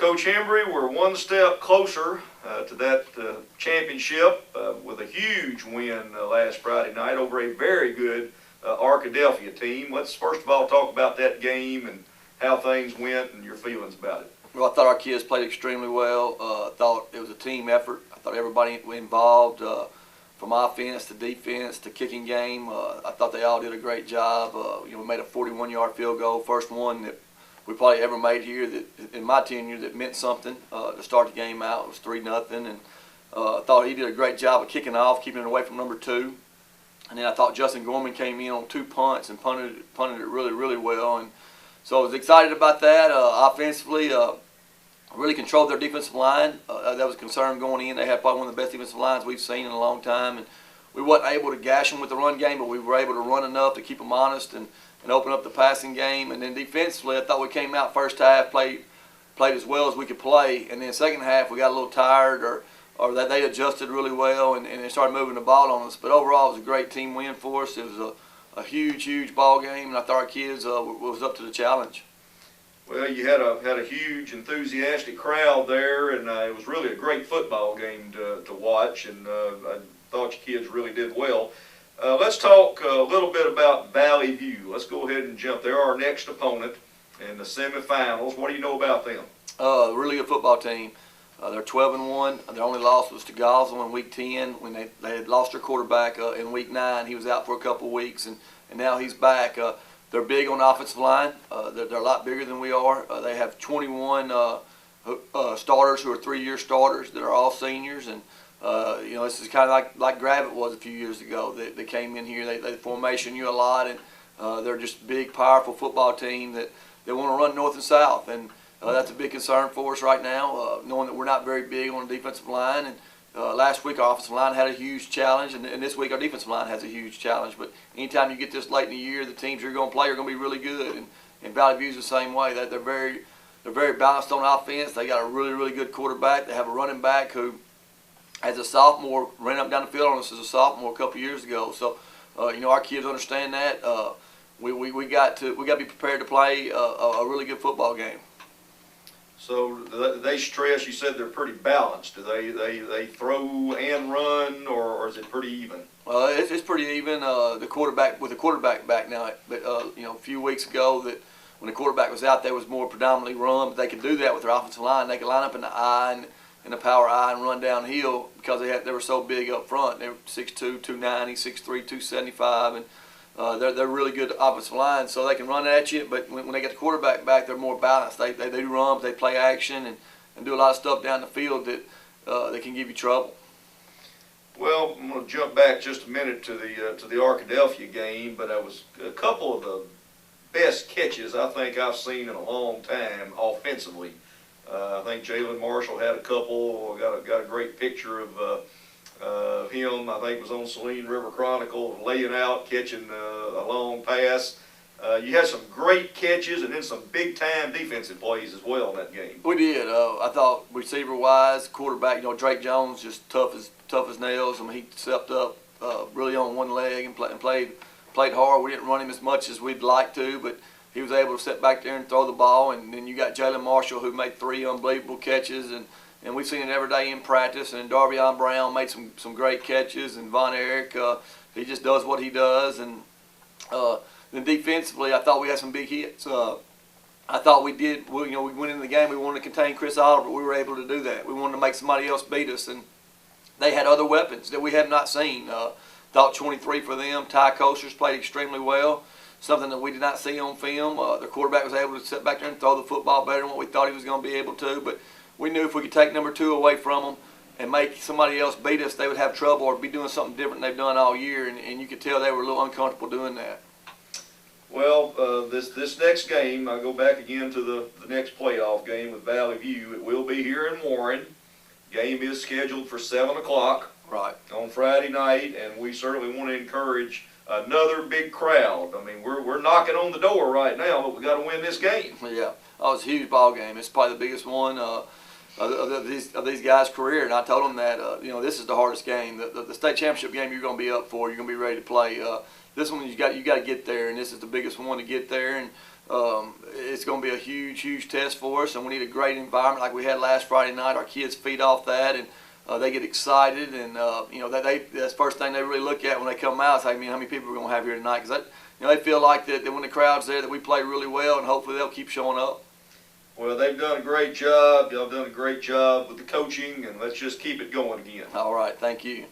Coach Hembree, we're one step closer to that championship with a huge win last Friday night over a very good Arkadelphia team. Let's first of all talk about that game and how things went and your feelings about it. Well, I thought our kids played extremely well. I thought it was a team effort. I thought everybody involved, from offense to defense to kicking game. I thought they all did a great job. We made a 41-yard field goal, first one that we probably ever made here that in my tenure that meant something to start the game out. It was 3-0, and I thought he did a great job of kicking off, keeping it away from number 2. And then I thought Justin Gorman came in on 2 punts and punted it really, really well. And so I was excited about that. Offensively, really controlled their defensive line. That was a concern going in. They had probably one of the best defensive lines we've seen in a long time. And we wasn't able to gash them with the run game, but we were able to run enough to keep them honest and open up the passing game. And then defensively, I thought we came out first half, played as well as we could play. And then second half, we got a little tired or that they adjusted really well and they started moving the ball on us. But overall, it was a great team win for us. It was a huge, huge ball game, and I thought our kids was up to the challenge. Well, you had a huge, enthusiastic crowd there, and it was really a great football game to watch, and I thought your kids really did well. Let's talk a little bit about Valley View. Let's go ahead and jump. They're our next opponent in the semifinals. What do you know about them? Really good football team. They're 12-1. Their only loss was to Goswell in Week 10 when they had lost their quarterback in Week 9. He was out for a couple of weeks, and now he's back. They're big on the offensive line. They're a lot bigger than we are. They have 21 starters who are 3-year starters that are all seniors, and this is kind of like Gravett was a few years ago. They came in here. They formation you a lot, and they're just a big, powerful football team that they want to run north and south, and that's a big concern for us right now, knowing that we're not very big on the defensive line. And last week our offensive line had a huge challenge, and this week our defensive line has a huge challenge. But anytime you get this late in the year, the teams you're going to play are going to be really good, and Valley View's the same way. They're very balanced on offense. They got a really, really good quarterback. They have a running back who, as a sophomore, ran up and down the field on us as a sophomore a couple years ago. So, our kids understand that. We got to be prepared to play a really good football game. So they stress. You said they're pretty balanced. Do they throw and run, or is it pretty even? It's pretty even. The quarterback back now, but a few weeks ago that when the quarterback was out, they was more predominantly run, but they could do that with their offensive line. They could line up in the I and in the power I and run downhill because they were so big up front. They were 6'2", 290, 6'3", 275, and they're really good offensive line, so they can run at you. But when they get the quarterback back, they're more balanced. They do run, but they play action and do a lot of stuff down the field that can give you trouble. Well, I'm going to jump back just a minute to the Arkadelphia game, but that was a couple of the best catches I think I've seen in a long time offensively. I think Jalen Marshall had a couple. Got a great picture of him. I think it was on Saline River Chronicle, laying out, catching a long pass. You had some great catches and then some big-time defensive plays as well in that game. We did. I thought receiver-wise, quarterback, Drake Jones, just tough as nails. I mean, he stepped up really on one leg and played hard. We didn't run him as much as we'd like to, but he was able to sit back there and throw the ball. And then you got Jalen Marshall, who made 3 unbelievable catches, and we've seen it every day in practice. And Darvion Brown made some great catches, and Von Erich, he just does what he does. And then defensively, I thought we had some big hits. I thought we did. We went into the game. We wanted to contain Chris Oliver. We were able to do that. We wanted to make somebody else beat us, and they had other weapons that we have not seen. Thought 23 for them. Ty Coasters played extremely well, something that we did not see on film. The quarterback was able to sit back there and throw the football better than what we thought he was going to be able to. But we knew if we could take number 2 away from them and make somebody else beat us, they would have trouble or be doing something different than they've done all year. And you could tell they were a little uncomfortable doing that. Well, this next game, I go back again to the next playoff game with Valley View. It will be here in Warren. Game is scheduled for 7 o'clock on Friday night, and we certainly want to encourage another big crowd. I mean, we're knocking on the door right now, but we got to win this game. Yeah, it was a huge ball game. It's probably the biggest one. of these guys' career, and I told them that this is the hardest game. The state championship game you're going to be up for. You're going to be ready to play. This one you got to get there, and this is the biggest one to get there. And it's going to be a huge test for us, and we need a great environment like we had last Friday night. Our kids feed off that, and they get excited, and that's the first thing they really look at when they come out. Is, how many people we're going to have here tonight? Because they feel like that when the crowd's there that we play really well, and hopefully they'll keep showing up. Well, they've done a great job. Y'all done a great job with the coaching, and let's just keep it going again. All right, thank you.